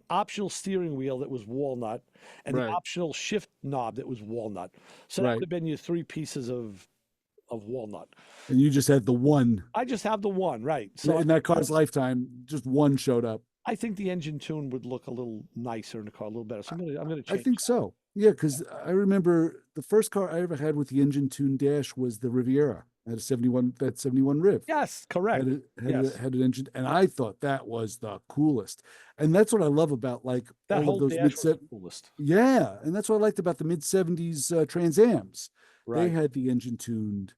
optional steering wheel that was walnut and the optional shift knob that was walnut. So that would have been your 3 pieces of walnut. And you just had the one. I just have the one, right? So in that car's lifetime, just one showed up. I think the engine tune would look a little nicer in the car, a little better. So I'm gonna change. I think so. Yeah, because I remember the first car I ever had with the engine tune dash was the Riviera. I had a 71 Riv. Yes, correct. Had an engine, and I thought that was the coolest. And that's what I love about like that all whole of those dash was the coolest. Yeah, and that's what I liked about the mid-70s Trans Ams. Right. They had the engine tuned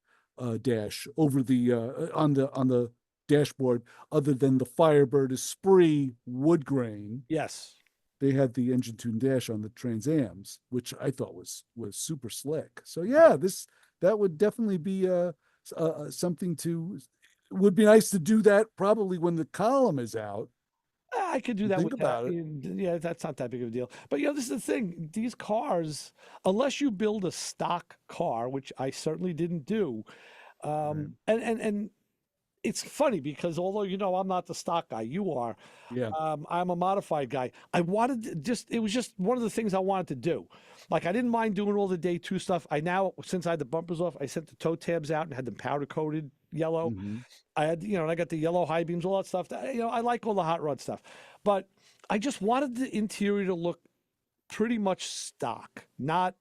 dash over the on the dashboard, other than the Firebird Esprit wood grain. Yes. they had the engine tuned dash on the Trans Ams, which I thought was super slick. So yeah, that would definitely be something to. Would be nice to do that probably when the column is out. I could do that Think with about that. it. Yeah, that's not that big of a deal. But this is the thing: these cars, unless you build a stock car, which I certainly didn't do, and it's funny because although I'm not the stock guy, you are. Yeah. I'm a modified guy. I wanted it was just one of the things I wanted to do. Like I didn't mind doing all the day two stuff. I now, since I had the bumpers off, I sent the toe tabs out and had them powder coated yellow. I had, and I got the yellow high beams, all that stuff. I like all the hot rod stuff, but I just wanted the interior to look pretty much stock, not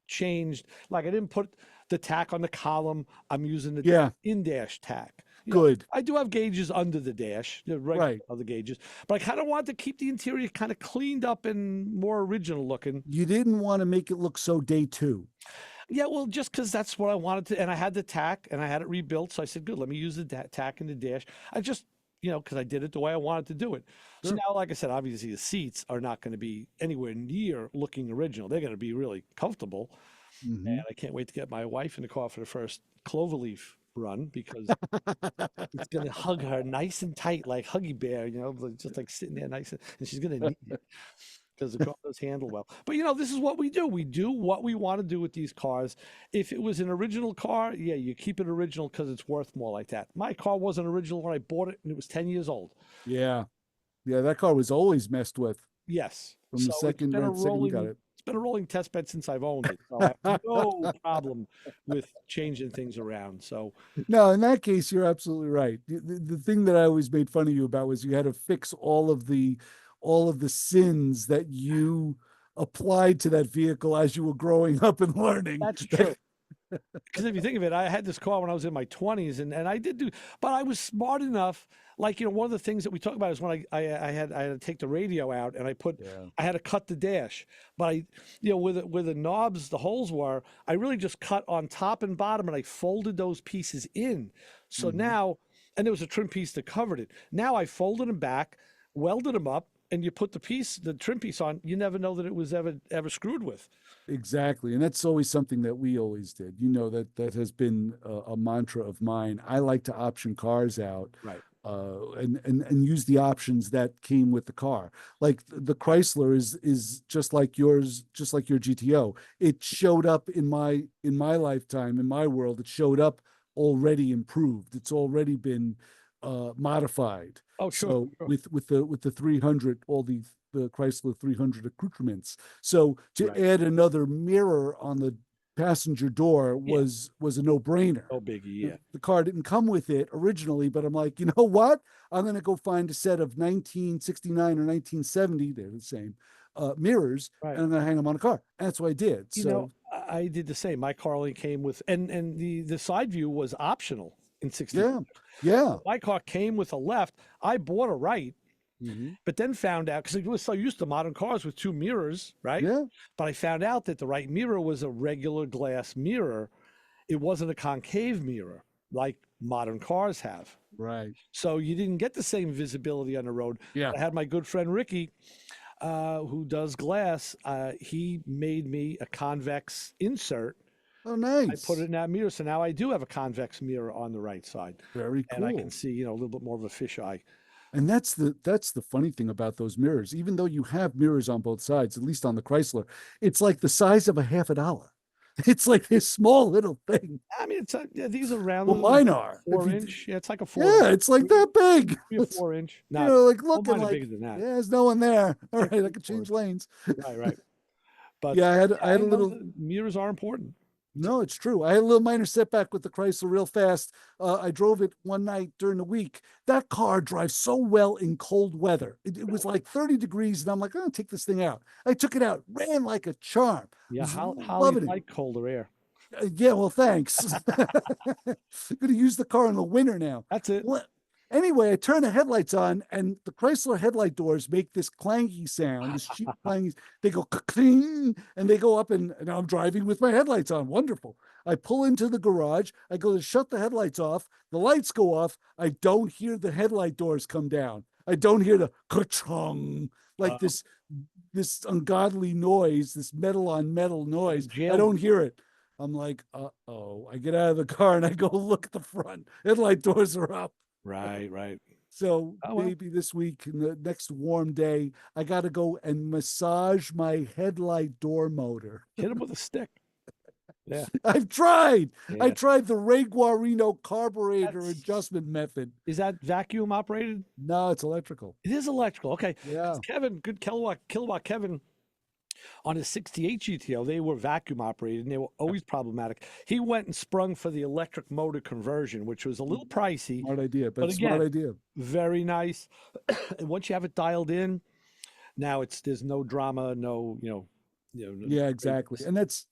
changed. Like I didn't put the tack on the column. I'm using the in-dash tack. Good. I do have gauges under the dash, right? Other gauges, but I kind of wanted to keep the interior kind of cleaned up and more original looking. You didn't want to make it look so day two. Yeah, well, just because that's what I wanted to, and I had the tack and I had it rebuilt, so I said, "Good, let me use the tack in the dash." I just, because I did it the way I wanted to do it. So now, like I said, obviously the seats are not going to be anywhere near looking original. They're going to be really comfortable, and I can't wait to get my wife in the car for the first Cloverleaf run because it's going to hug her nice and tight like Huggy Bear, just like sitting there nice, and she's going to need it. Because the car does handle well. But this is what we do. We do what we want to do with these cars. If it was an original car, yeah, you keep it original because it's worth more like that. My car wasn't original when I bought it, and it was 10 years old. Yeah. Yeah, that car was always messed with. Yes. From the second you got it. It's been a rolling test bed since I've owned it. So I have no problem with changing things around. So no, in that case, you're absolutely right. The thing that I always made fun of you about was you had to fix all of the sins that you applied to that vehicle as you were growing up and learning. That's true. Because if you think of it, I had this car when I was in my 20s, and I did do, but I was smart enough. Like, one of the things that we talk about is when I had to take the radio out, and I had to cut the dash. But where the knobs, the holes were, I really just cut on top and bottom, and I folded those pieces in. So now, and there was a trim piece that covered it. Now I folded them back, welded them up, and you put the trim piece on, you never know that it was ever screwed with. Exactly. And that's always something that we always did. That has been a mantra of mine. I like to option cars out. Right. And use the options that came with the car. Like the Chrysler is just like yours, just like your GTO. It showed up in my lifetime, in my world, it showed up already improved. It's already been modified. Oh, sure. So with the 300, all the Chrysler 300 accoutrements. So to add another mirror on the passenger door was a no-brainer. No biggie, yeah. The car didn't come with it originally, but I'm like, you know what? I'm going to go find a set of 1969 or 1970, they're the same, mirrors, and I'm going to hang them on a car. And that's what I did. I did the same. My car only came with, and the side view was optional in 69. Yeah. My car came with a left. I bought a right. But then found out, because I was so used to modern cars with two mirrors, right? Yeah. But I found out that the right mirror was a regular glass mirror. It wasn't a concave mirror like modern cars have. Right. So you didn't get the same visibility on the road. Yeah. I had my good friend Ricky, who does glass. He made me a convex insert. Oh, nice. I put it in that mirror. So now I do have a convex mirror on the right side. Very cool. And I can see, a little bit more of a fisheye. And that's the funny thing about those mirrors. Even though you have mirrors on both sides, at least on the Chrysler, it's like the size of a $50. It's like this small little thing. I mean, these are round. Well, mine are 4-inch. Yeah, it's like a 4. Yeah, it's like that big. 3 or 4-inch. Like looking like bigger than that. Yeah, there's no one there. All right, I could change lanes. Right. But yeah, I had a little. Mirrors are important. No, it's true. I had a little minor setback with the Chrysler real fast. I drove it one night during the week. That car drives so well in cold weather. It was like 30 degrees, and I'm like, I'll take this thing out. I took it out, ran like a charm. Yeah, how you like colder air? Yeah, well, thanks. I'm going to use the car in the winter now. That's it. Well, anyway, I turn the headlights on, and the Chrysler headlight doors make this clangy sound, this cheap clangy. They go cling, and they go up, and I'm driving with my headlights on. Wonderful. I pull into the garage. I go to shut the headlights off. The lights go off. I don't hear the headlight doors come down. I don't hear the ka-chung, like this ungodly noise, this metal on metal noise. I don't hear it. I'm like, uh-oh. I get out of the car and I go look at the front. Headlight doors are up. Right, right. So Oh, well. maybe this week, in the next warm day, I got to go and massage my headlight door motor. Hit him with a stick. Yeah. I've tried. Yeah. I tried the Ray Guarino carburetor adjustment method. Is that vacuum operated? No, it's electrical. It is electrical. Okay. Yeah. Kevin, good kilowatt Kevin, on his 68 GTO, they were vacuum operated and they were always problematic. He went and sprung for the electric motor conversion, which was a little pricey. Smart idea, but but again, smart idea. Very nice. And once you have it dialed in, now there's no drama, Yeah, exactly. And it's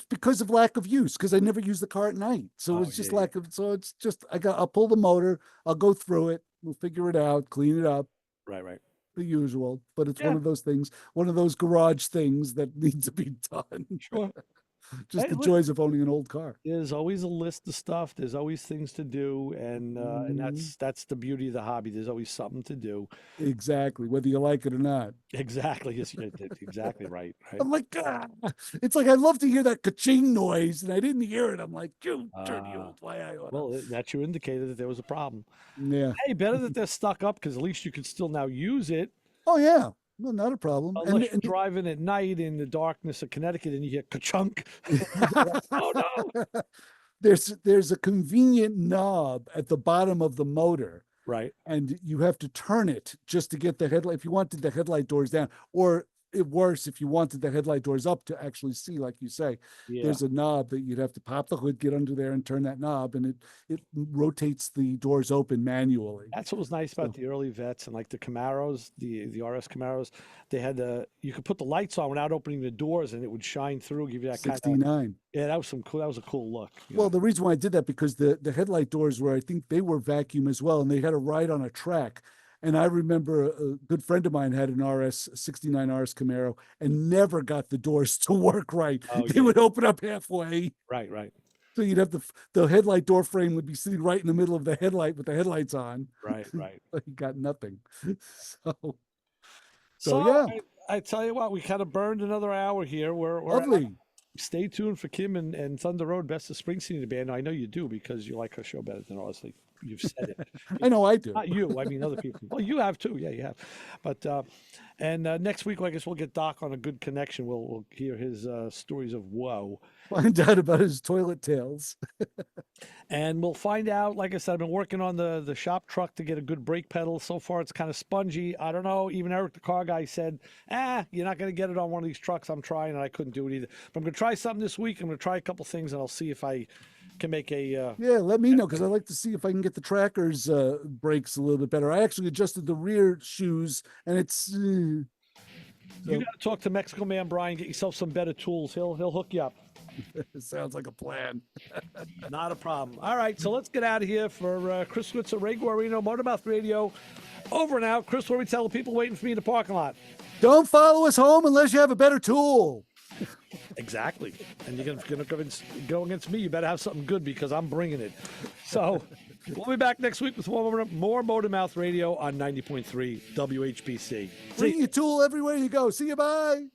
because of lack of use, because I never use the car at night. So it's just lack of, so it's just, I'll pull the motor, I'll go through it, we'll figure it out, clean it up. Right. The usual, but it's one of those things, one of those garage things that need to be done. Sure. Just the joys of owning an old car. There's always a list of stuff. There's always things to do, and that's the beauty of the hobby. There's always something to do. Exactly, whether you like it or not. Exactly. Yes, you're exactly right. I'm like, it's like I love to hear that ka-ching noise, and I didn't hear it. I'm like, you dirty old why. Well, that's your indicator that there was a problem. Yeah. Hey, better that they're stuck up because at least you can still now use it. Oh yeah. No, not a problem. Unless you're driving at night in the darkness of Connecticut and you hear ka-chunk. Oh no! There's a convenient knob at the bottom of the motor, right? And you have to turn it just to get the headlight. If you wanted the headlight doors down, or worse, if you wanted the headlight doors up to actually see, like you say, there's a knob that you'd have to pop the hood, get under there, and turn that knob, and it rotates the doors open manually. That's what was nice about the early vets and like the Camaros, the RS Camaros. They had you could put the lights on without opening the doors, and it would shine through, give you that 69. Kind of, yeah, that was cool. That was a cool look. Well, the reason why I did that because the headlight doors were, I think they were vacuum as well, and they had a ride on a track. And I remember a good friend of mine had an 69 RS Camaro and never got the doors to work right. They would open up halfway. Right. So you'd have the headlight door frame would be sitting right in the middle of the headlight with the headlights on. Right. He got nothing. So yeah. I tell you what, we kind of burned another hour here. We're lovely. Stay tuned for Kim and Thunder Road, Best of Springsteen band. I know you do because you like her show better than honestly. You've said it. I know I do. Not you. I mean other people. Well, you have too. Yeah, you have. But and next week, I guess we'll get Doc on a good connection. We'll hear his stories of woe. Find out about his toilet tales. And we'll find out. Like I said, I've been working on the shop truck to get a good brake pedal. So far, it's kind of spongy. I don't know. Even Eric, the car guy, said, you're not going to get it on one of these trucks. I'm trying, and I couldn't do it either. But I'm going to try something this week. I'm going to try a couple things, and I'll see if I can make a... yeah, let me know, because I'd like to see if I can get the tracker's brakes a little bit better. I actually adjusted the rear shoes, and it's... You got to talk to MatcoMan Brian, get yourself some better tools. He'll hook you up. It sounds like a plan. Not a problem. All right, so let's get out of here. For Chris Switzer, Ray Guarino, MotorMouth Radio, over and out. Chris, what do we tell the people waiting for me in the parking lot? Don't follow us home unless you have a better tool. Exactly. And you're going to go against me. You better have something good because I'm bringing it. So we'll be back next week with more MotorMouth Radio on 90.3 WHPC. Bring your tool everywhere you go. See you, bye.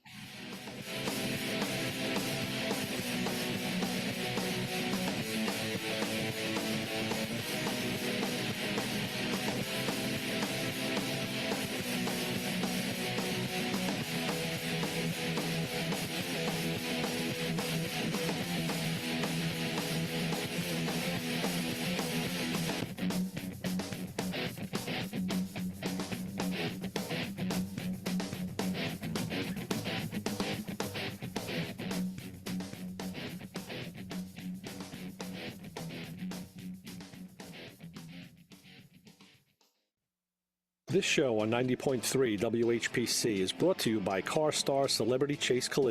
This show on 90.3 WHPC is brought to you by CarStar Celebrity Chase Collision.